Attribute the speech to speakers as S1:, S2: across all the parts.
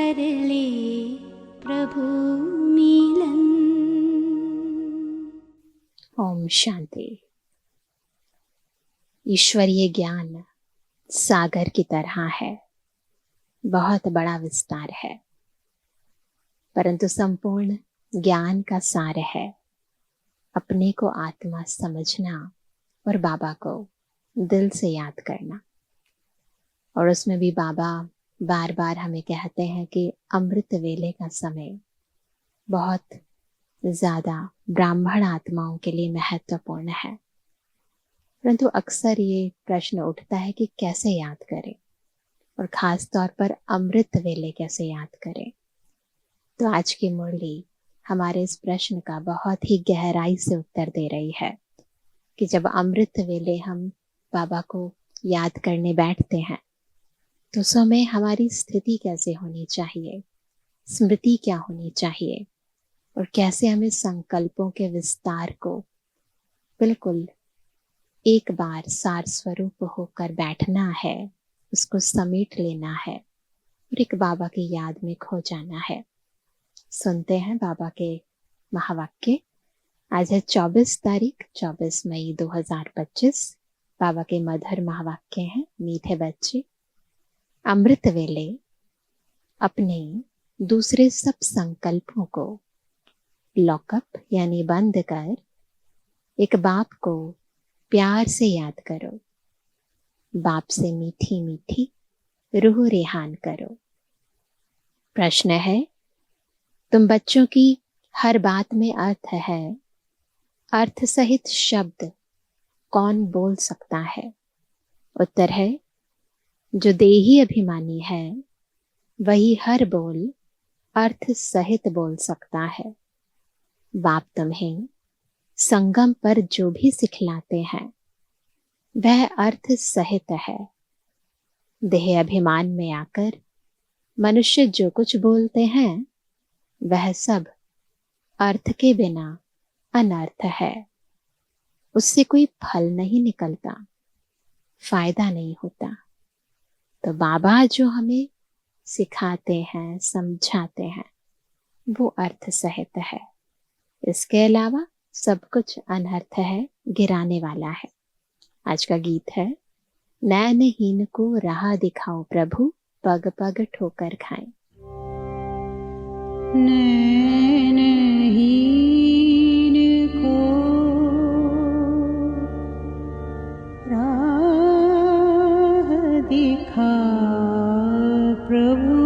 S1: कर ले प्रभु मिलन।
S2: ओम शांति। ईश्वरीय ज्ञान सागर की तरह है, बहुत बड़ा विस्तार है, परंतु संपूर्ण ज्ञान का सार है अपने को आत्मा समझना और बाबा को दिल से याद करना। और उसमें भी बाबा बार बार हमें कहते हैं कि अमृत वेले का समय बहुत ज्यादा ब्राह्मण आत्माओं के लिए महत्वपूर्ण है। परंतु अक्सर ये प्रश्न उठता है कि कैसे याद करें, और खास तौर पर अमृत वेले कैसे याद करें। तो आज की मुरली हमारे इस प्रश्न का बहुत ही गहराई से उत्तर दे रही है कि जब अमृत वेले हम बाबा को याद करने बैठते हैं तो उस समय हमारी स्थिति कैसे होनी चाहिए, स्मृति क्या होनी चाहिए, और कैसे हमें संकल्पों के विस्तार को बिल्कुल एक बार सार स्वरूप होकर बैठना है, उसको समेट लेना है और एक बाबा की याद में खो जाना है। सुनते हैं बाबा के महावाक्य। आज है 24 तारीख, 24 मई 2025। बाबा के मधुर महावाक्य हैं, मीठे बच्चे। अमृत वेले अपने दूसरे सब संकल्पों को लॉकअप यानी बंद कर एक बाप को प्यार से याद करो। बाप से मीठी मीठी रूह रेहान करो। प्रश्न है, तुम बच्चों की हर बात में अर्थ है, अर्थ सहित शब्द कौन बोल सकता है? उत्तर है, जो देही अभिमानी है वही हर बोल अर्थ सहित बोल सकता है। बाप तुम्हें संगम पर जो भी सिखलाते हैं वह अर्थ सहित है। देह अभिमान में आकर मनुष्य जो कुछ बोलते हैं वह सब अर्थ के बिना अनर्थ है। उससे कोई फल नहीं निकलता, फायदा नहीं होता। तो बाबा जो हमें सिखाते हैं, समझाते हैं, वो अर्थ सहित है। इसके अलावा सब कुछ अनर्थ है, गिराने वाला है। आज का गीत है, नैनहीन को राह दिखाओ प्रभु, पग पग ठोकर खाएं।
S1: नैनहीन को राह दिखा प्रभु,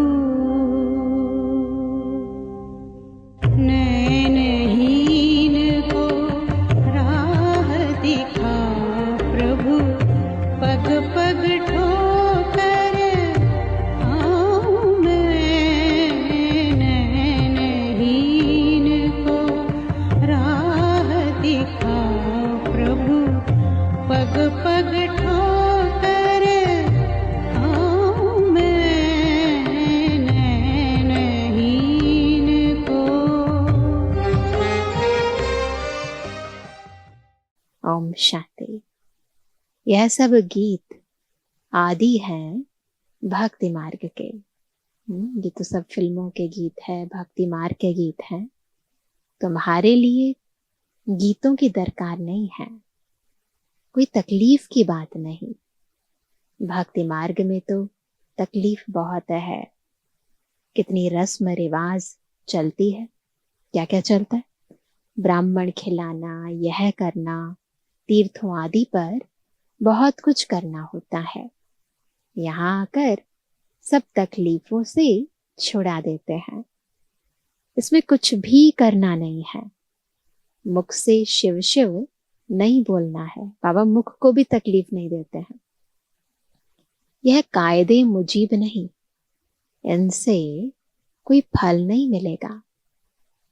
S1: नैनहीन को राह दिखा प्रभु, पग पग ठोकर खाऊं मैं। नैनहीन को राह दिखा प्रभु, पग पग ठोकर खाऊं मैं। नैनहीन को।
S2: ओम शांति। यह सब गीत आदि हैं भक्ति मार्ग के। ये तो सब फिल्मों के गीत है, भक्ति मार्ग के गीत हैं। तुम्हारे लिए गीतों की दरकार नहीं है, कोई तकलीफ की बात नहीं। भक्ति मार्ग में तो तकलीफ बहुत है। कितनी रस्म रिवाज चलती है, क्या क्या चलता है। ब्राह्मण खिलाना, यह करना, तीर्थों आदि पर बहुत कुछ करना होता है। यहाँ आकर सब तकलीफों से छुड़ा देते हैं। इसमें कुछ भी करना नहीं है। मुख से शिव शिव नहीं बोलना है। बाबा मुख को भी तकलीफ नहीं देते हैं। यह कायदे मुजीब नहीं, इनसे कोई फल नहीं मिलेगा।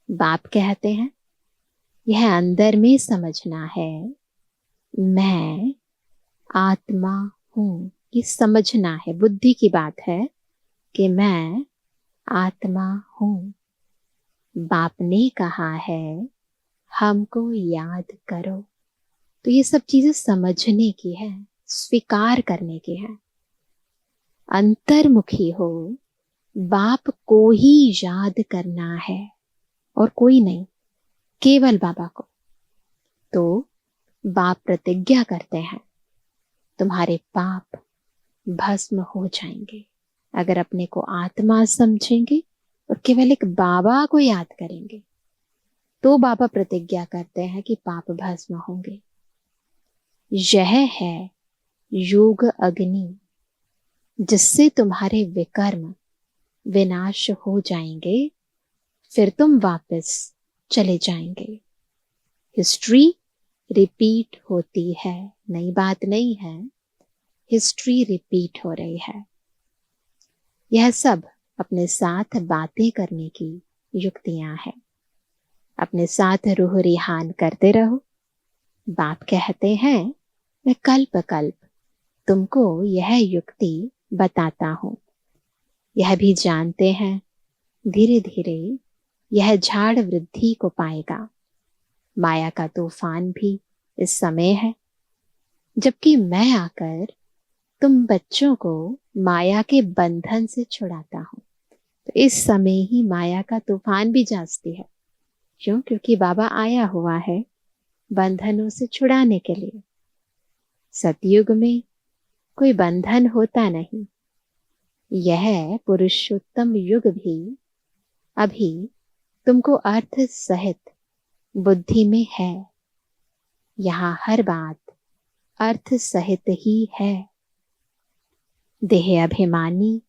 S2: बाप कहते हैं, यह अंदर में समझना है, मैं आत्मा हूं। ये समझना है, बुद्धि की बात है कि मैं आत्मा हूं। बाप ने कहा है हमको याद करो। तो ये सब चीजें समझने की है, स्वीकार करने की है। अंतर्मुखी हो, बाप को ही याद करना है और कोई नहीं, केवल बाबा को। तो बाप प्रतिज्ञा करते हैं, तुम्हारे पाप भस्म हो जाएंगे अगर अपने को आत्मा समझेंगे और केवल एक बाबा को याद करेंगे। तो बाबा प्रतिज्ञा करते हैं कि पाप भस्म होंगे। यह है योग अग्नि, जिससे तुम्हारे विकर्म विनाश हो जाएंगे, फिर तुम वापस चले जाएंगे। हिस्ट्री रिपीट होती है, नई बात नहीं है, हिस्ट्री रिपीट हो रही है। यह सब अपने साथ बातें करने की युक्तियां हैं। अपने साथ रूह रिहान करते रहो। बाप कहते हैं, मैं कल्प कल्प तुमको यह युक्ति बताता हूं। यह भी जानते हैं धीरे धीरे यह झाड़ वृद्धि को पाएगा। माया का तूफान भी इस समय है, जबकि मैं आकर तुम बच्चों को माया के बंधन से छुड़ाता हूं। तो इस समय ही माया का तूफान भी जागती है। क्यों? क्योंकि बाबा आया हुआ है बंधनों से छुड़ाने के लिए। सतयुग में कोई बंधन होता नहीं। यह पुरुषोत्तम युग भी अभी तुमको अर्थ सहित बुद्धि में है। यहाँ हर बात अर्थ सहित ही है। देह अभिमानी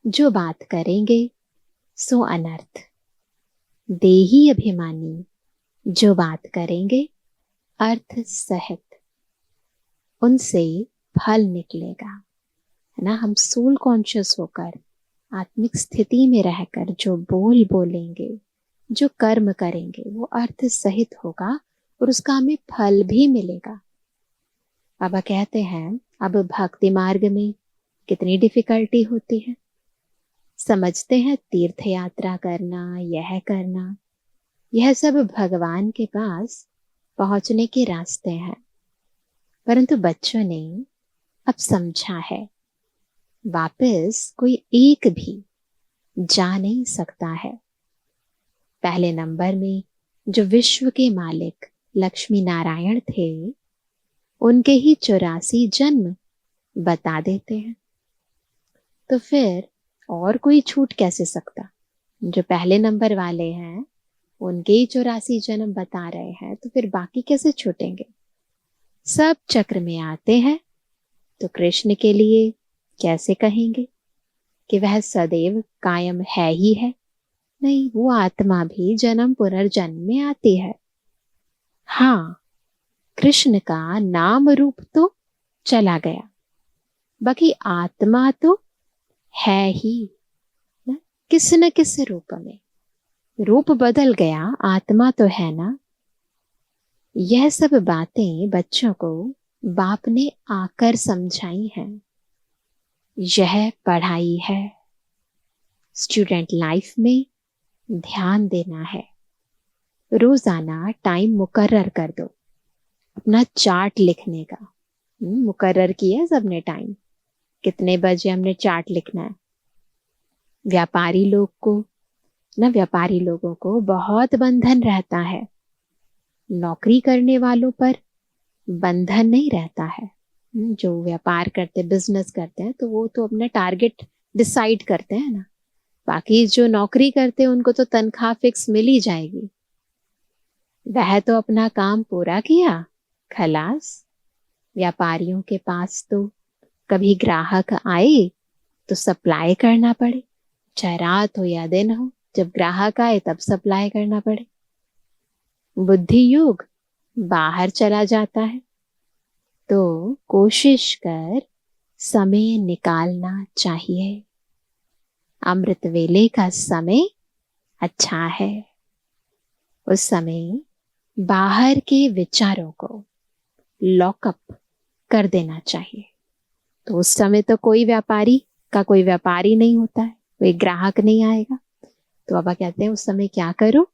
S2: जो बात करेंगे सो अनर्थ, देही अभिमानी जो बात करेंगे अर्थ सहित, उनसे फल निकलेगा। है ना? हम सोल कॉन्शियस होकर आत्मिक स्थिति में रहकर जो बोलेंगे, जो कर्म करेंगे, वो अर्थ सहित होगा और उसका हमें फल भी मिलेगा। बाबा कहते हैं, अब भक्ति मार्ग में कितनी डिफिकल्टी होती है। समझते हैं तीर्थ यात्रा करना, यह करना, यह सब भगवान के पास पहुंचने के रास्ते हैं। परंतु बच्चों ने अब समझा है, वापस कोई एक भी जा नहीं सकता है। पहले नंबर में जो विश्व के मालिक लक्ष्मी नारायण थे, उनके ही 84 जन्म बता देते हैं। तो फिर और कोई छूट कैसे सकता? जो पहले नंबर वाले हैं उनके ही 84 जन्म बता रहे हैं, तो फिर बाकी कैसे छूटेंगे? सब चक्र में आते हैं। तो कृष्ण के लिए कैसे कहेंगे कि वह सदैव कायम है ही है? नहीं, वो आत्मा भी जन्म पुनर्जन्म में आती है। हाँ, कृष्ण का नाम रूप तो चला गया, बाकी आत्मा तो है ही ना? किस न किस रूप में रूप बदल गया, आत्मा तो है ना। यह सब बातें बच्चों को बाप ने आकर समझाई हैं। यह पढ़ाई है। स्टूडेंट लाइफ में ध्यान देना है। रोजाना टाइम मुकर्रर कर दो अपना चार्ट लिखने का। मुकर्रर किया सबने टाइम, कितने बजे हमने चार्ट लिखना है। व्यापारी लोगों को बहुत बंधन रहता है। नौकरी करने वालों पर बंधन नहीं रहता है। जो व्यापार करते, बिजनेस करते हैं, तो वो तो अपना टारगेट डिसाइड करते हैं ना। बाकी जो नौकरी करते हैं उनको तो तनख्वाह फिक्स मिल ही जाएगी। वह तो अपना काम पूरा किया, खलास। व्यापारियों के पास तो कभी ग्राहक आए तो सप्लाई करना पड़े, चाहे रात हो या दिन हो। जब ग्राहक आए तब सप्लाई करना पड़े। बुद्धि योग बाहर चला जाता है, तो कोशिश कर समय निकालना चाहिए। अमृत वेले का समय अच्छा है। उस समय बाहर के विचारों को लॉकअप कर देना चाहिए। तो उस समय तो कोई व्यापारी का कोई व्यापारी नहीं होता है, कोई ग्राहक नहीं आएगा। तो बाबा कहते हैं उस समय क्या करो,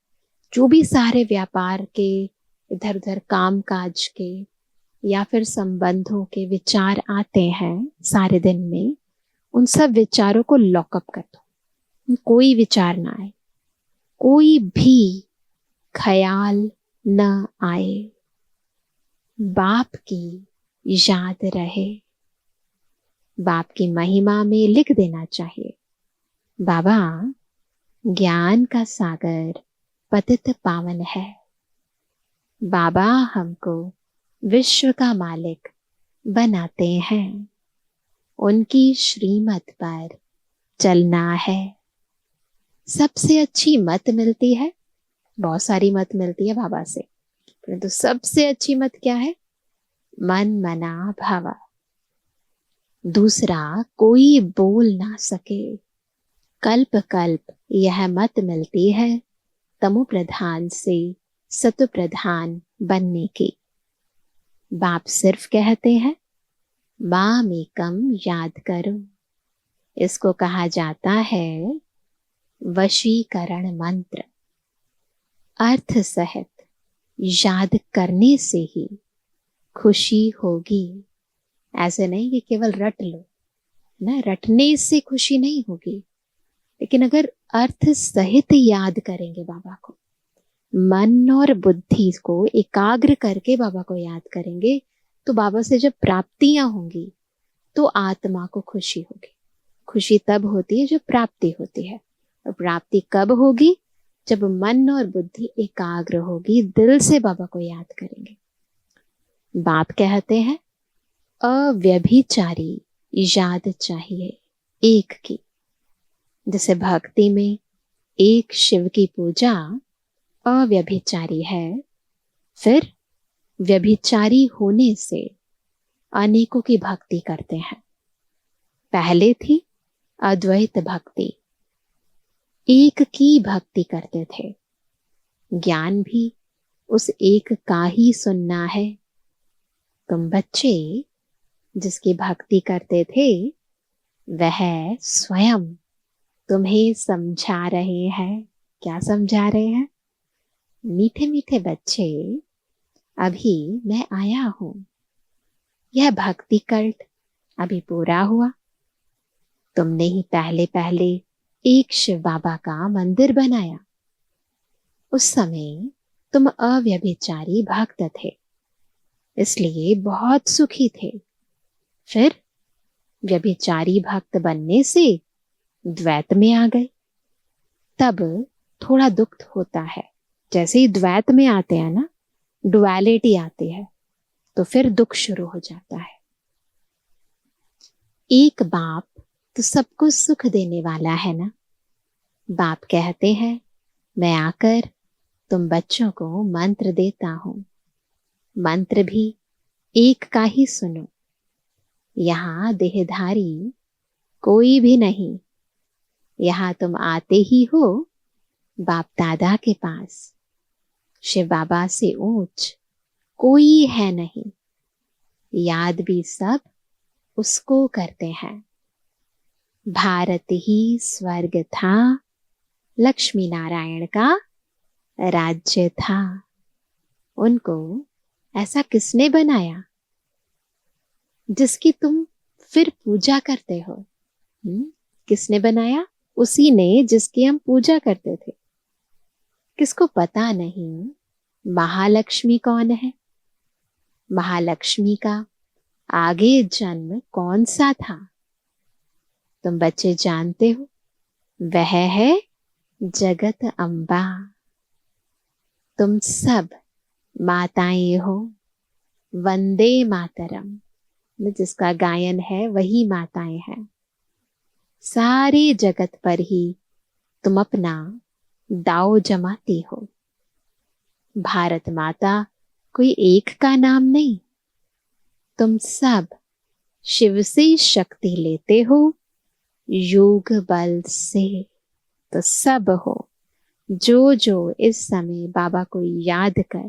S2: जो भी सारे व्यापार के, इधर उधर काम काज के या फिर संबंधों के विचार आते हैं सारे दिन में, उन सब विचारों को लॉकअप कर दो। कोई विचार ना आए, कोई भी ख्याल न आए, बाप की याद रहे, बाप की महिमा में लिख देना चाहिए, बाबा ज्ञान का सागर पतित पावन है, बाबा हमको विश्व का मालिक बनाते हैं, उनकी श्रीमत पर चलना है। सबसे अच्छी मत मिलती है, बहुत सारी मत मिलती है बाबा से, परंतु सबसे अच्छी मत क्या है? मन मना भावा। दूसरा कोई बोल ना सके। कल्प कल्प यह मत मिलती है तमो प्रधान से सतो प्रधान बनने की। बाप सिर्फ कहते हैं माम एकम याद करो। इसको कहा जाता है वशीकरण मंत्र। अर्थ सहित याद करने से ही खुशी होगी। ऐसे नहीं कि केवल रट लो ना, रटने से खुशी नहीं होगी, लेकिन अगर अर्थ सहित याद करेंगे बाबा को, मन और बुद्धि को एकाग्र करके बाबा को याद करेंगे, तो बाबा से जब प्राप्तियां होंगी तो आत्मा को खुशी होगी। खुशी तब होती है जब प्राप्ति होती है, और प्राप्ति कब होगी? जब मन और बुद्धि एकाग्र होगी, दिल से बाबा को याद करेंगे। बाप कहते हैं अव्यभिचारी याद चाहिए एक की। जैसे भक्ति में एक शिव की पूजा अव्यभिचारी है, फिर व्यभिचारी होने से अनेकों की भक्ति करते हैं। पहले थी अद्वैत भक्ति, एक की भक्ति करते थे। ज्ञान भी उस एक का ही सुनना है। तुम बच्चे जिसकी भक्ति करते थे, वह स्वयं तुम्हें समझा रहे हैं। क्या समझा रहे हैं? मीठे मीठे बच्चे, अभी मैं आया हूं। यह भक्ति कल्ट अभी पूरा हुआ। तुमने ही पहले पहले एक शिव बाबा का मंदिर बनाया। उस समय तुम अव्यभिचारी भक्त थे, इसलिए बहुत सुखी थे। फिर व्यभिचारी भक्त बनने से द्वैत में आ गए, तब थोड़ा दुख होता है। जैसे ही द्वैत में आते हैं ना, डुअलिटी आती है, तो फिर दुख शुरू हो जाता है। एक बाप तो सबको सुख देने वाला है ना। बाप कहते हैं मैं आकर तुम बच्चों को मंत्र देता हूं। मंत्र भी एक का ही सुनो। यहां देहधारी कोई भी नहीं। यहां तुम आते ही हो बाप दादा के पास। शिव बाबा से ऊंच कोई है नहीं। याद भी सब उसको करते हैं। भारत ही स्वर्ग था, लक्ष्मी नारायण का राज्य था। उनको ऐसा किसने बनाया जिसकी तुम फिर पूजा करते हो? किसने बनाया? उसी ने जिसकी हम पूजा करते थे। किसको पता नहीं महालक्ष्मी कौन है? महालक्ष्मी का आगे जन्म कौन सा था? तुम बच्चे जानते हो, वह है जगत अम्बा। तुम सब माताएं हो। वंदे मातरम जिसका गायन है वही माताएं हैं। सारे जगत पर ही तुम अपना दाव जमाती हो। भारत माता कोई एक का नाम नहीं। तुम सब शिव से शक्ति लेते हो, योग बल से। तो सब हो जो जो इस समय बाबा को याद कर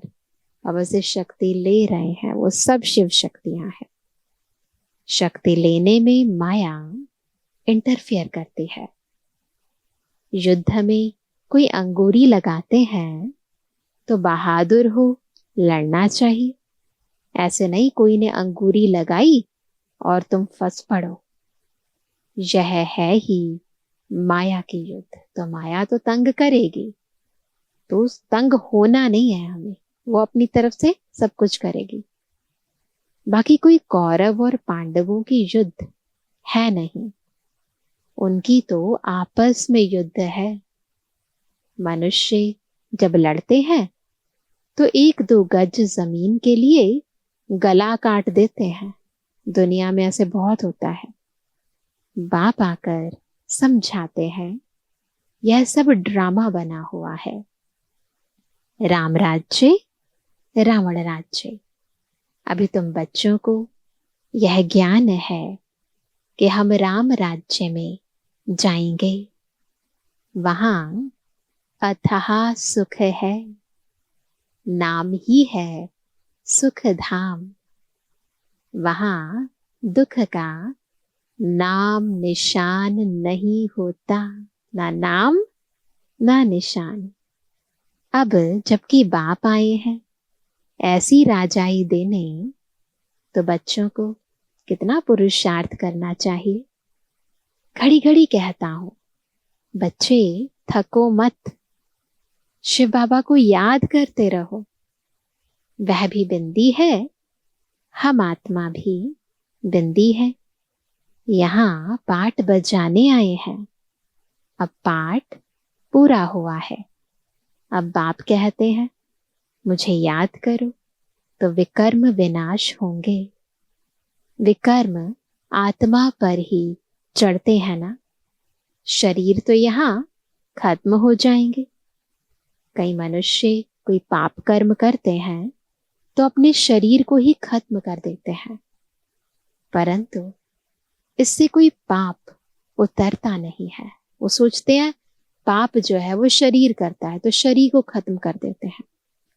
S2: बाबा से शक्ति ले रहे हैं, वो सब शिव शक्तियां हैं। शक्ति लेने में माया इंटरफियर करती है। युद्ध में कोई अंगूरी लगाते हैं तो बहादुर हो, लड़ना चाहिए। ऐसे नहीं कोई ने अंगूरी लगाई और तुम फंस पड़ो। यह है ही माया की युद्ध। तो माया तो तंग करेगी, तो उस तंग होना नहीं है हमें, वो अपनी तरफ से सब कुछ करेगी। बाकी कोई कौरव और पांडवों की युद्ध है नहीं, उनकी तो आपस में युद्ध है। मनुष्य जब लड़ते हैं तो 1-2 गज जमीन के लिए गला काट देते हैं। दुनिया में ऐसे बहुत होता है। बाप आकर समझाते हैं यह सब ड्रामा बना हुआ है। राम राज्य, रावण राज्य। अभी तुम बच्चों को यह ज्ञान है कि हम राम राज्य में जाएंगे, वहां अथाह सुख है, नाम ही है सुख धाम। वहां दुख का नाम निशान नहीं होता, ना नाम ना निशान। अब जबकि बाप आए हैं ऐसी राजाई देने, तो बच्चों को कितना पुरुषार्थ करना चाहिए। घड़ी घड़ी कहता हूं, बच्चे थको मत, शिव बाबा को याद करते रहो। वह भी बिंदी है, हम आत्मा भी बिंदी है। यहाँ पाठ बजाने आए हैं, अब पाठ पूरा हुआ है। अब बाप कहते हैं मुझे याद करो तो विकर्म विनाश होंगे। विकर्म आत्मा पर ही चढ़ते हैं ना, शरीर तो यहाँ खत्म हो जाएंगे। कई मनुष्य कोई पाप कर्म करते हैं तो अपने शरीर को ही खत्म कर देते हैं, परंतु इससे कोई पाप उतरता नहीं है। वो सोचते हैं पाप जो है वो शरीर करता है, तो शरीर को खत्म कर देते हैं।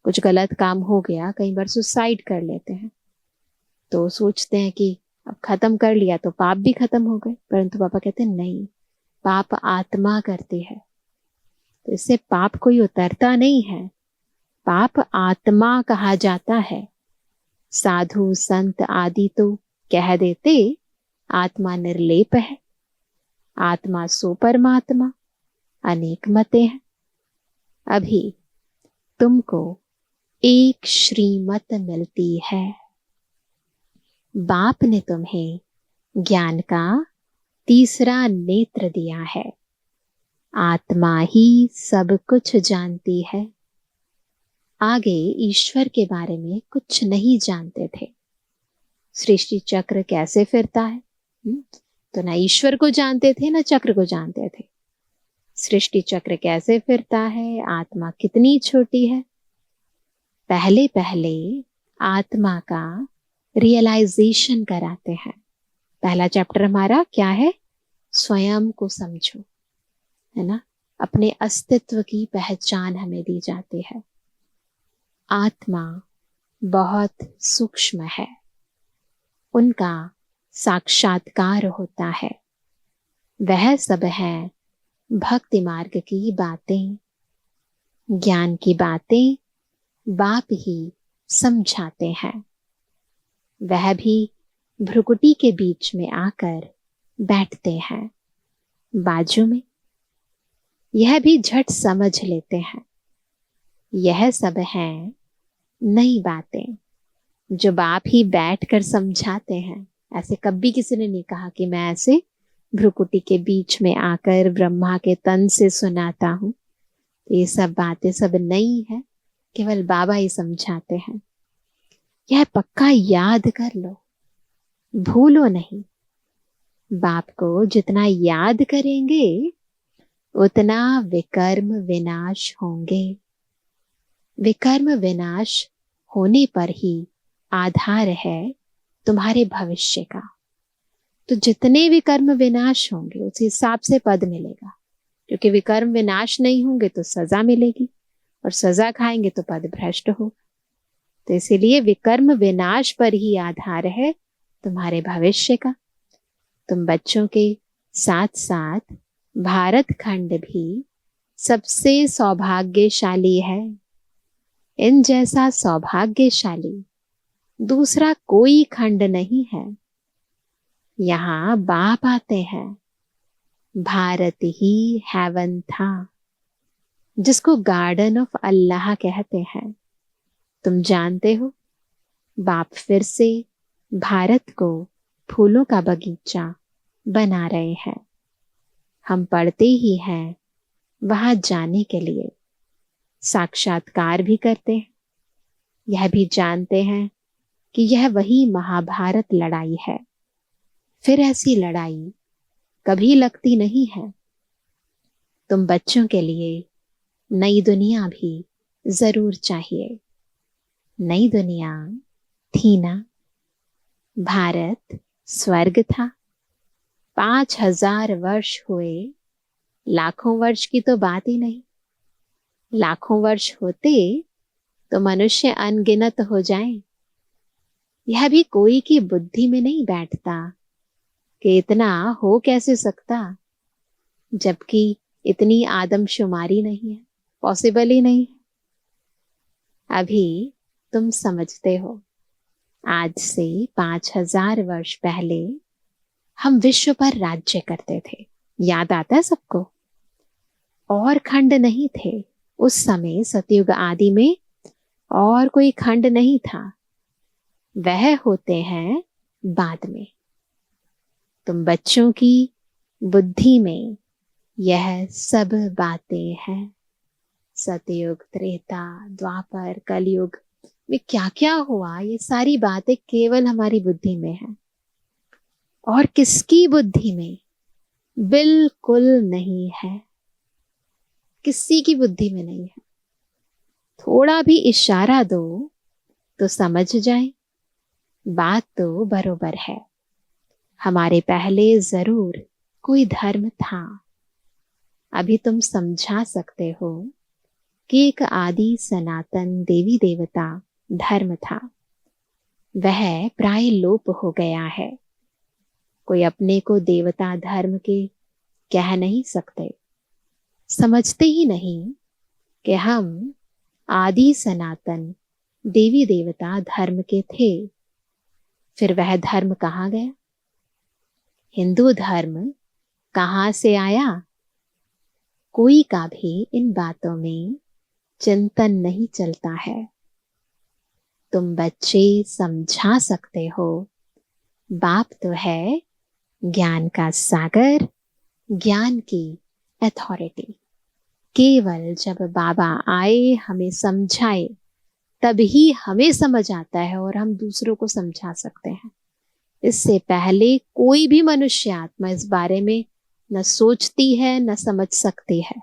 S2: कुछ गलत काम हो गया, कई बार सुसाइड कर लेते हैं, तो सोचते हैं कि अब खत्म कर लिया तो पाप भी खत्म हो गए, परंतु पापा कहते हैं नहीं, पाप आत्मा करती है, तो इससे पाप कोई उतरता नहीं है। पाप आत्मा कहा जाता है। साधु संत आदि तो कह देते आत्मा निर्लेप है, आत्मा सो परमात्मा, अनेक मतें हैं। अभी तुमको एक श्रीमत मिलती है। बाप ने तुम्हें ज्ञान का तीसरा नेत्र दिया है। आत्मा ही सब कुछ जानती है। आगे ईश्वर के बारे में कुछ नहीं जानते थे। सृष्टि चक्र कैसे फिरता है, तो ना ईश्वर को जानते थे ना चक्र को जानते थे। सृष्टि चक्र कैसे फिरता है, आत्मा कितनी छोटी है, पहले पहले आत्मा का रियलाइजेशन कराते हैं। पहला चैप्टर हमारा क्या है, स्वयं को समझो, है ना। अपने अस्तित्व की पहचान हमें दी जाती है। आत्मा बहुत सूक्ष्म है, उनका साक्षात्कार होता है। वह सब है भक्ति मार्ग की बातें, ज्ञान की बातें बाप ही समझाते हैं। वह भी भ्रुकुटी के बीच में आकर बैठते हैं बाजू में, यह भी झट समझ लेते हैं। यह सब है नई बातें जो बाप ही बैठकर समझाते हैं। ऐसे कभी किसी ने नहीं कहा कि मैं ऐसे भ्रुकुटी के बीच में आकर ब्रह्मा के तन से सुनाता हूं। ये सब बातें सब नई है, केवल बाबा ही समझाते हैं। यह पक्का याद कर लो, भूलो नहीं। बाप को जितना याद करेंगे उतना विकर्म विनाश होंगे। विकर्म विनाश होने पर ही आधार है तुम्हारे भविष्य का। तो जितने विकर्म विनाश होंगे उस हिसाब से पद मिलेगा, क्योंकि विकर्म विनाश नहीं होंगे तो सजा मिलेगी, और सजा खाएंगे तो पद भ्रष्ट होगा। तो इसीलिए विकर्म विनाश पर ही आधार है तुम्हारे भविष्य का। तुम बच्चों के साथ साथ भारत खंड भी सबसे सौभाग्यशाली है। इन जैसा सौभाग्यशाली दूसरा कोई खंड नहीं है। यहाँ बाप आते हैं, भारत ही हेवन था, जिसको गार्डन ऑफ अल्लाह कहते हैं। तुम जानते हो, बाप फिर से भारत को फूलों का बगीचा बना रहे हैं। हम पढ़ते ही हैं, वहां जाने के लिए साक्षात्कार भी करते हैं, यह भी जानते हैं कि यह वही महाभारत लड़ाई है। फिर ऐसी लड़ाई कभी लगती नहीं है। तुम बच्चों के लिए नई दुनिया भी जरूर चाहिए। नई दुनिया थी ना, भारत स्वर्ग था। 5000 वर्ष हुए, लाखों वर्ष की तो बात ही नहीं। लाखों वर्ष होते तो मनुष्य अनगिनत हो जाएं। यह भी कोई की बुद्धि में नहीं बैठता कि इतना हो कैसे सकता, जबकि इतनी आदमशुमारी नहीं है, पॉसिबल ही नहीं है। अभी तुम समझते हो, आज से 5000 वर्ष पहले हम विश्व पर राज्य करते थे। याद आता है सबको? और खंड नहीं थे उस समय, सतयुग आदि में और कोई खंड नहीं था। वह होते हैं बाद में। तुम बच्चों की बुद्धि में यह सब बातें हैं। सतयुग, त्रेता, द्वापर, कलयुग में क्या क्या हुआ, ये सारी बातें केवल हमारी बुद्धि में है। और किसकी बुद्धि में? बिल्कुल नहीं है, किसी की बुद्धि में नहीं है। थोड़ा भी इशारा दो तो समझ जाए, बात तो बरोबर है। हमारे पहले जरूर कोई धर्म था। अभी तुम समझा सकते हो कि एक आदि सनातन देवी देवता धर्म था। वह प्राय लोप हो गया है। कोई अपने को देवता धर्म के कह नहीं सकते। समझते ही नहीं कि हम आदि सनातन देवी देवता धर्म के थे। फिर वह धर्म कहाँ गया? हिंदू धर्म कहाँ से आया? कोई का भी इन बातों में चिंतन नहीं चलता है। तुम बच्चे समझा सकते हो, बाप तो है ज्ञान का सागर, ज्ञान की अथॉरिटी। केवल जब बाबा आए, हमें समझाए, तभी हमें समझ आता है और हम दूसरों को समझा सकते हैं। इससे पहले कोई भी मनुष्य आत्मा इस बारे में न सोचती है न समझ सकती है।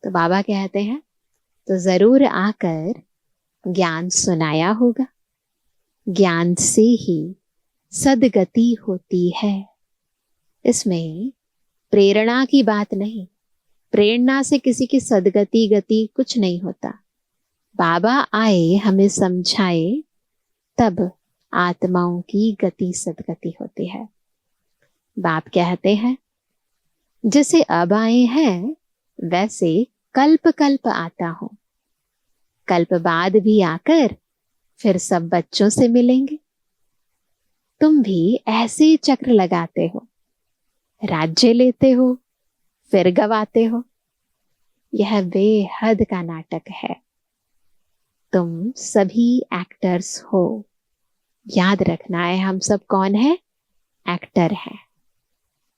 S2: तो बाबा कहते हैं, तो जरूर आकर ज्ञान सुनाया होगा। ज्ञान से ही सदगति होती है। इसमें प्रेरणा की बात नहीं। प्रेरणा से किसी की सदगति गति कुछ नहीं होता। बाबा आए, हमें समझाए, तब आत्माओं की गति सदगति होती है। बाप कहते हैं, जैसे अब आए हैं वैसे कल्प कल्प आता हूं। कल्प बाद भी आकर फिर सब बच्चों से मिलेंगे। तुम भी ऐसे चक्र लगाते हो, राज्य लेते हो, फिर गवाते हो। यह बेहद का नाटक है। तुम सभी एक्टर्स हो। याद रखना है, हम सब कौन है? एक्टर है।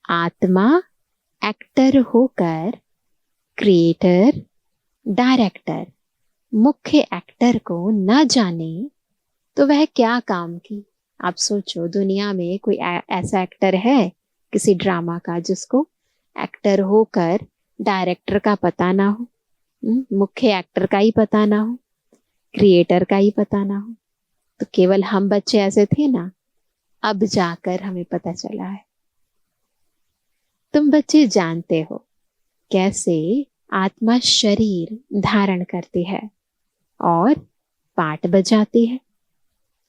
S2: आत्मा एक्टर होकर क्रिएटर, डायरेक्टर, मुख्य एक्टर को न जाने तो वह क्या काम की। आप सोचो, दुनिया में कोई ऐसा एक्टर है किसी ड्रामा का जिसको एक्टर होकर डायरेक्टर का पता ना हो, मुख्य एक्टर का ही पता ना हो, क्रिएटर का ही पता ना हो? तो केवल हम बच्चे ऐसे थे ना, अब जाकर हमें पता चला है। तुम बच्चे जानते हो कैसे आत्मा शरीर धारण करती है और पाठ बजाती है।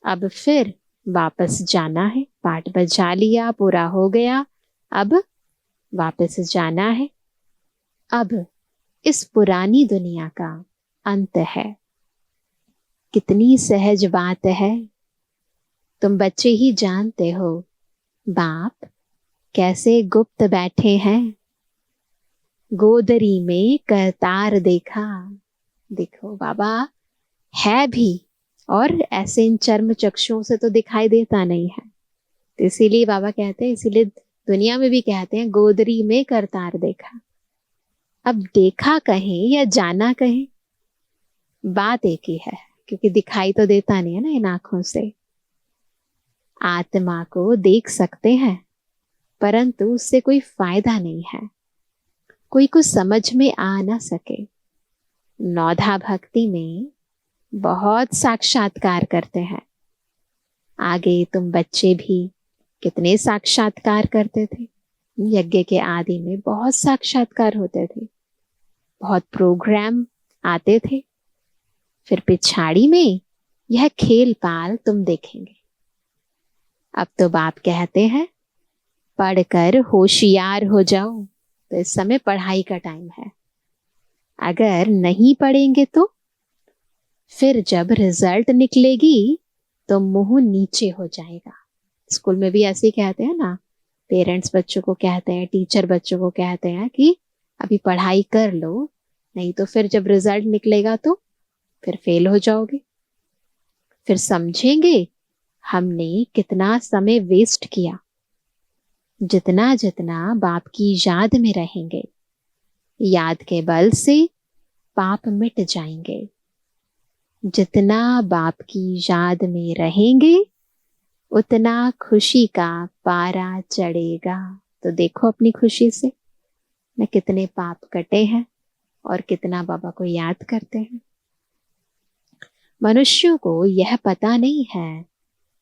S2: अब फिर वापस जाना है। पाठ बजा लिया, पूरा हो गया, अब वापस जाना है। अब इस पुरानी दुनिया का अंत है। कितनी सहज बात है। तुम बच्चे ही जानते हो बाप कैसे गुप्त बैठे हैं। गोदरी में करतार देखा। देखो बाबा है भी, और ऐसे इन चर्म चक्षुओं से तो दिखाई देता नहीं है। तो इसीलिए बाबा कहते हैं, इसीलिए दुनिया में भी कहते हैं गोदरी में करतार देखा। अब देखा कहें या जाना कहें, बात एक ही है, क्योंकि दिखाई तो देता नहीं है ना इन आंखों से। आत्मा को देख सकते हैं, परंतु उससे कोई फायदा नहीं है, कोई कुछ समझ में आ ना सके। नौधा भक्ति में बहुत साक्षात्कार करते हैं। आगे तुम बच्चे भी कितने साक्षात्कार करते थे। यज्ञ के आदि में बहुत साक्षात्कार होते थे, बहुत प्रोग्राम आते थे। फिर पिछाड़ी में यह खेल पाल तुम देखेंगे। अब तो बाप कहते हैं पढ़कर होशियार हो जाओ। तो इस समय पढ़ाई का टाइम है। अगर नहीं पढ़ेंगे तो फिर जब रिजल्ट निकलेगी तो मुंह नीचे हो जाएगा। स्कूल में भी ऐसे ही कहते हैं ना, पेरेंट्स बच्चों को कहते हैं, टीचर बच्चों को कहते हैं कि अभी पढ़ाई कर लो, नहीं तो फिर जब रिजल्ट निकलेगा तो फिर फेल हो जाओगे। फिर समझेंगे हमने कितना समय वेस्ट किया। जितना जितना बाप की याद में रहेंगे, याद के बल से पाप मिट जाएंगे। जितना बाप की याद में रहेंगे, उतना खुशी का पारा चढ़ेगा। तो देखो अपनी खुशी से न कितने पाप कटे हैं और कितना बाबा को याद करते हैं। मनुष्यों को यह पता नहीं है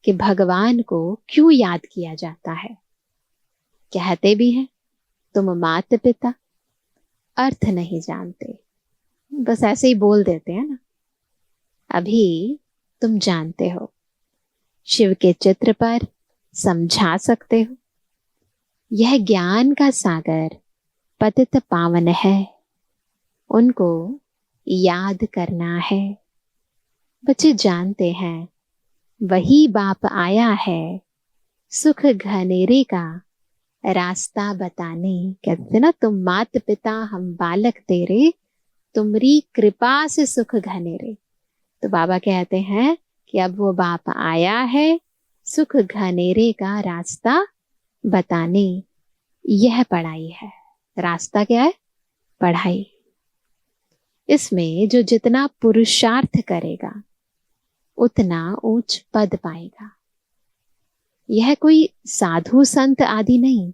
S2: कि भगवान को क्यों याद किया जाता है। कहते भी हैं तुम माता पिता, अर्थ नहीं जानते, बस ऐसे ही बोल देते हैं ना। अभी तुम जानते हो, शिव के चित्र पर समझा सकते हो। यह ज्ञान का सागर पतित पावन है, उनको याद करना है। बच्चे जानते हैं वही बाप आया है सुख घनेरे का रास्ता बताने। कहते ना, तुम मात पिता हम बालक तेरे, तुमरी कृपा से सुख घनेरे। तो बाबा कहते हैं कि अब वो बाप आया है सुख घनेरे का रास्ता बताने। यह पढ़ाई है। रास्ता क्या है? पढ़ाई। इसमें जो जितना पुरुषार्थ करेगा उतना ऊंच पद पाएगा। यह कोई साधु संत आदि नहीं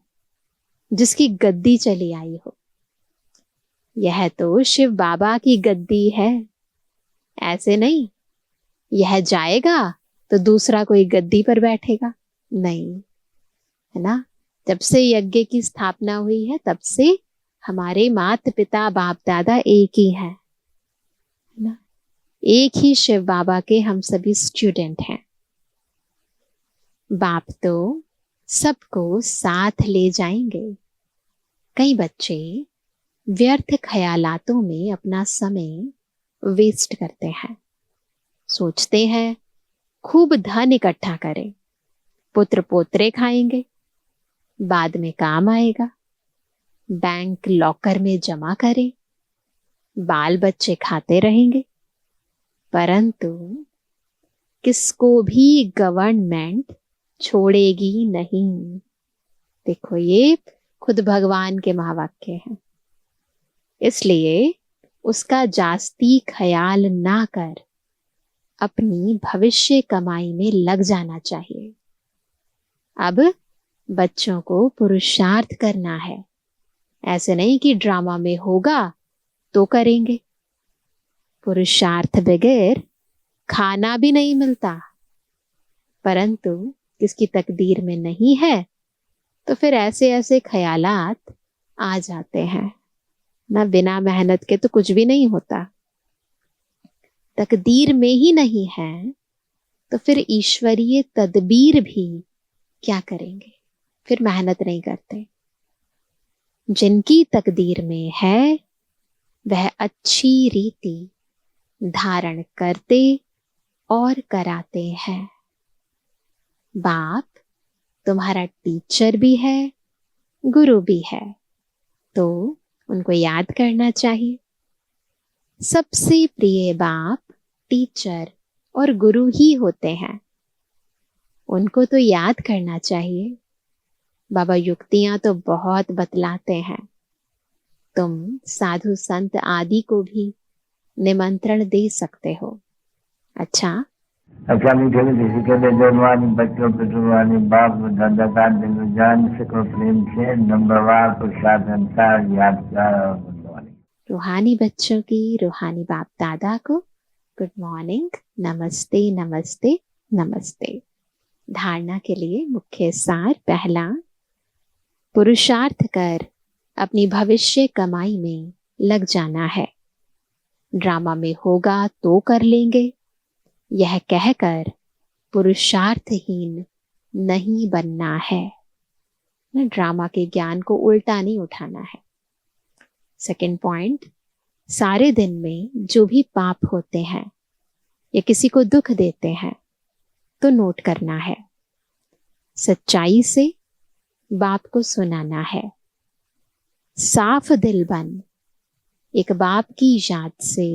S2: जिसकी गद्दी चली आई हो। यह तो शिव बाबा की गद्दी है। ऐसे नहीं यह जाएगा तो दूसरा कोई गद्दी पर बैठेगा, नहीं, है ना। जब से यज्ञ की स्थापना हुई है तब से हमारे माता पिता बाप दादा एक ही है ना। एक ही शिव बाबा के हम सभी स्टूडेंट हैं। बाप तो सबको साथ ले जाएंगे। कई बच्चे व्यर्थ ख्यालातों में अपना समय वेस्ट करते हैं। सोचते हैं खूब धन इकट्ठा करें, पुत्र पोत्रे खाएंगे, बाद में काम आएगा, बैंक लॉकर में जमा करें, बाल बच्चे खाते रहेंगे। परंतु किसको भी गवर्नमेंट छोड़ेगी नहीं। देखो ये खुद भगवान के महावाक्य हैं। इसलिए उसका जास्ती ख्याल ना कर अपनी भविष्य कमाई में लग जाना चाहिए। अब बच्चों को पुरुषार्थ करना है। ऐसे नहीं कि ड्रामा में होगा तो करेंगे। पुरुषार्थ बगैर खाना भी नहीं मिलता। परंतु किसकी तकदीर में नहीं है तो फिर ऐसे ऐसे ख्यालात आ जाते हैं ना। बिना मेहनत के तो कुछ भी नहीं होता। तकदीर में ही नहीं है तो फिर ईश्वरीय तदबीर भी क्या करेंगे। फिर मेहनत नहीं करते। जिनकी तकदीर में है वह अच्छी रीति धारण करते और कराते हैं। बाप तुम्हारा टीचर भी है, गुरु भी है, तो उनको याद करना चाहिए। सबसे प्रिय बाप, टीचर और गुरु ही होते हैं, उनको तो याद करना चाहिए। बाबा युक्तियां तो बहुत बतलाते हैं, तुम साधु संत आदि को भी निमंत्रण दे सकते हो। अच्छा
S3: मीठे मीठे के जन्मवानी बच्चों पे जुर्मानी बाप दादा का दिल जान सको प्रेम से नंबरवार प्रसाद अनुसार याद कर
S2: रूहानी बच्चों की रूहानी बाप दादा को गुड मॉर्निंग, नमस्ते नमस्ते नमस्ते। धारणा के लिए मुख्य सार, पहला, पुरुषार्थ कर अपनी भविष्य कमाई में लग जाना है। ड्रामा में होगा तो कर लेंगे, यह कहकर पुरुषार्थहीन नहीं बनना है। ड्रामा के ज्ञान को उल्टा नहीं उठाना है। सेकंड पॉइंट, सारे दिन में जो भी पाप होते हैं या किसी को दुख देते हैं तो नोट करना है। सच्चाई से बाप को सुनाना है। साफ दिल बन एक बाप की याद से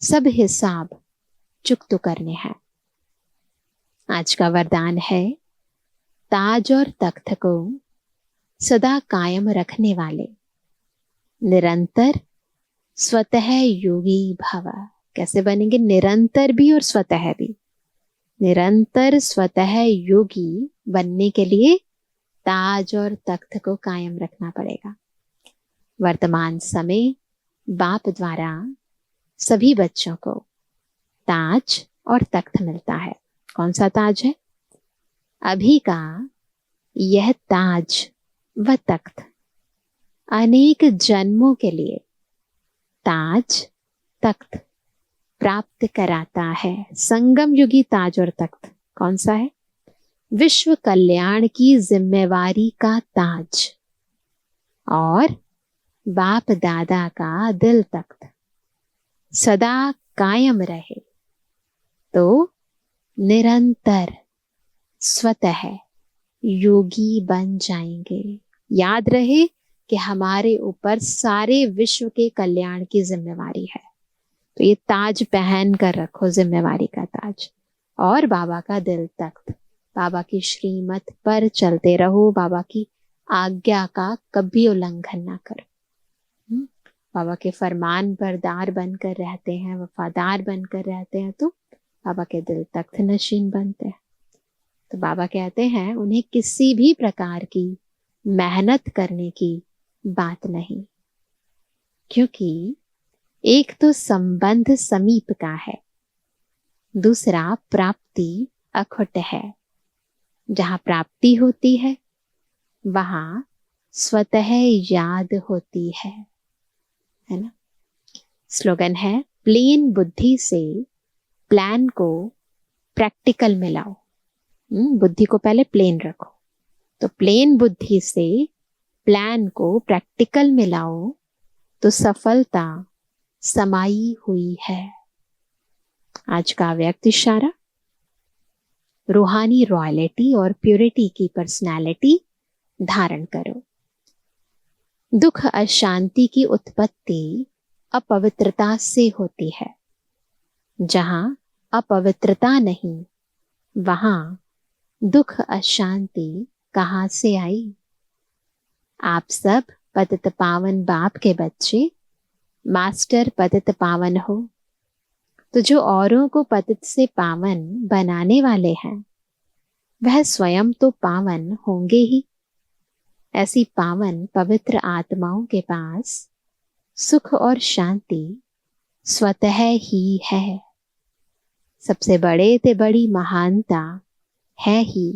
S2: सब हिसाब चुकतो करने हैं। आज का वरदान है, ताज और तख्त को सदा कायम रखने वाले निरंतर स्वतः योगी भव। कैसे बनेंगे? निरंतर भी और स्वतः भी। निरंतर स्वतः योगी बनने के लिए ताज और तख्त को कायम रखना पड़ेगा। वर्तमान समय बाप द्वारा सभी बच्चों को ताज और तख्त मिलता है। कौन सा ताज है? अभी का यह ताज व तख्त अनेक जन्मों के लिए ताज तख्त प्राप्त कराता है। संगम युगी ताज और तख्त कौन सा है? विश्व कल्याण की जिम्मेवारी का ताज और बाप दादा का दिल तख्त सदा कायम रहे तो निरंतर स्वतः योगी बन जाएंगे। याद रहे कि हमारे ऊपर सारे विश्व के कल्याण की जिम्मेवारी है, तो ये ताज पहन कर रखो, जिम्मेवारी का ताज। और बाबा का दिल तख्त, बाबा की श्रीमत पर चलते रहो, बाबा की आज्ञा का कभी उल्लंघन ना करो। बाबा के फरमान बरदार बनकर रहते हैं, वफादार बनकर रहते हैं, तो बाबा के दिल तख्त नशीन बनते हैं। तो बाबा कहते हैं उन्हें किसी भी प्रकार की मेहनत करने की बात नहीं, क्योंकि एक तो संबंध समीप का है, दूसरा प्राप्ति अखुट है। जहां प्राप्ति होती है वहां स्वतः याद होती है ना। स्लोगन है, प्लेन बुद्धि से प्लान को प्रैक्टिकल में लाओ। बुद्धि को पहले प्लेन रखो, तो प्लेन बुद्धि से प्लान को प्रैक्टिकल में लाओ तो सफलता समाई हुई है। आज का व्यक्त इशारा, रूहानी रॉयल्टी और प्योरिटी की पर्सनालिटी धारण करो। दुख अशांति की उत्पत्ति अपवित्रता से होती है। जहां अपवित्रता नहीं वहां दुख अशांति कहां से आई? आप सब पतित पावन बाप के बच्चे, मास्टर पतित पावन हो, तो जो औरों को पतित से पावन बनाने वाले हैं वह स्वयं तो पावन होंगे ही। ऐसी पावन पवित्र आत्माओं के पास सुख और शांति स्वतः ही है। सबसे बड़े ते बड़ी महानता है ही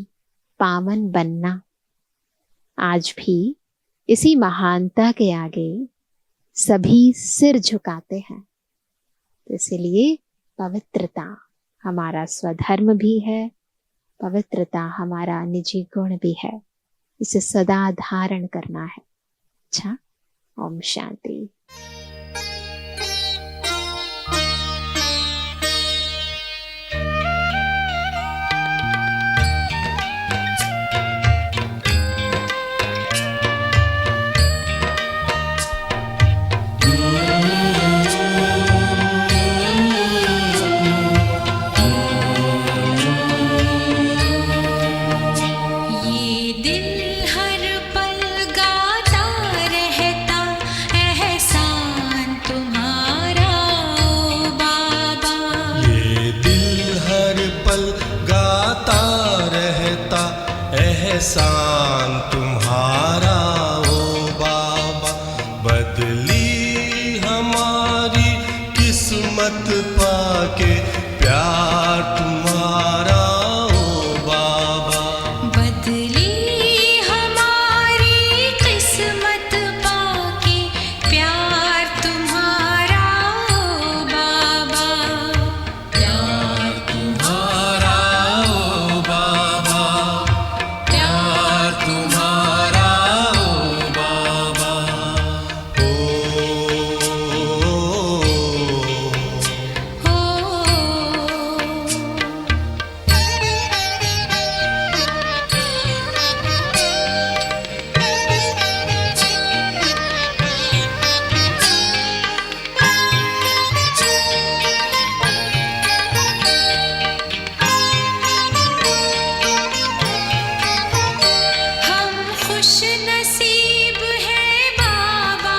S2: पावन बनना। आज भी इसी महानता के आगे सभी सिर झुकाते हैं। तो इसीलिए पवित्रता हमारा स्वधर्म भी है, पवित्रता हमारा निजी गुण भी है, इसे सदा धारण करना है। अच्छा, ओम शांति।
S4: बदली हमारी किस्मत पाके प्यार तुम्हारा ओ बाबा।
S1: बदली हमारी किस्मत पाके प्यार तुम्हारा ओ बाबा।
S4: प्यार तुम्हारा ओ बाबा, प्यार तुम्हारा ओ बाबा।
S1: हम खुश नसीब हैं बाबा,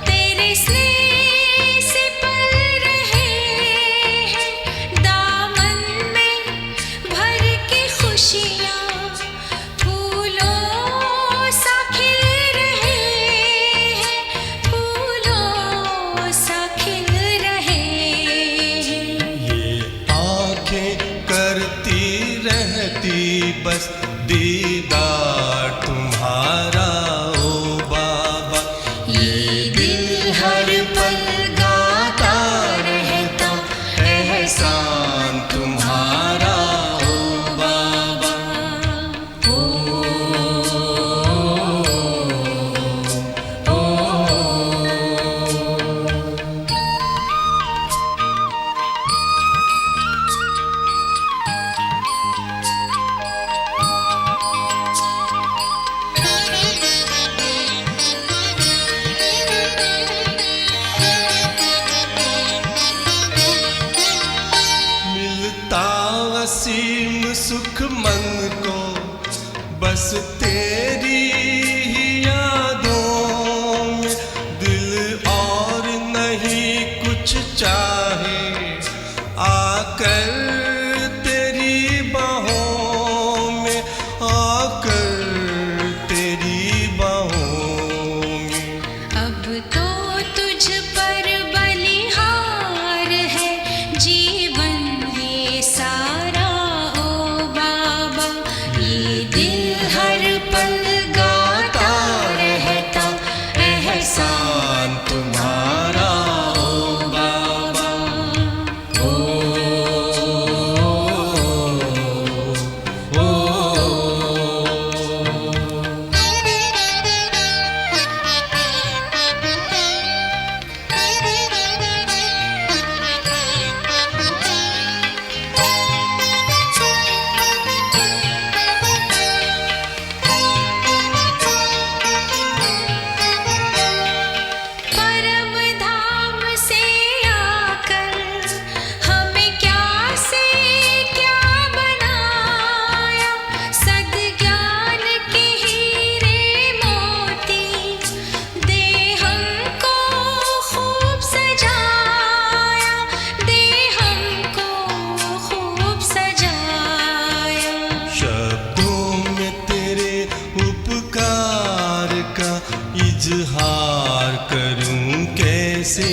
S1: तेरे स्नेह से पल रहे हैं। दामन में भर के खुशियाँ फूलों सा खिल रहे हैं, फूलों सा खिल रहे हैं।
S4: ये आंखें करती रहती बस दीदार तुम्हारा ओ बाबा। ये दिल हर पल गाता रहता एहसान तुम्हारा ओ बाबा। मिलता असीम सुख मन को बस तेरी ही यादों में। दिल और नहीं कुछ चाहे, आकर तेरी बाहों में, आकर तेरी बाहों में।
S1: अब तो तुझ पर बलिहार है जीवन ये सारा ओ बाबा। ये दिल हर पल गाता रहता एहसान तुम्हारा ओ बाबा। परम धाम से आकर हमें क्या से क्या बनाया। सद्ज्ञान के हीरे मोती दे हमको खूब सजाया, दे हमको खूब सजाया।
S4: शब्दों में तेरे उपकार का इजहार करूं कैसे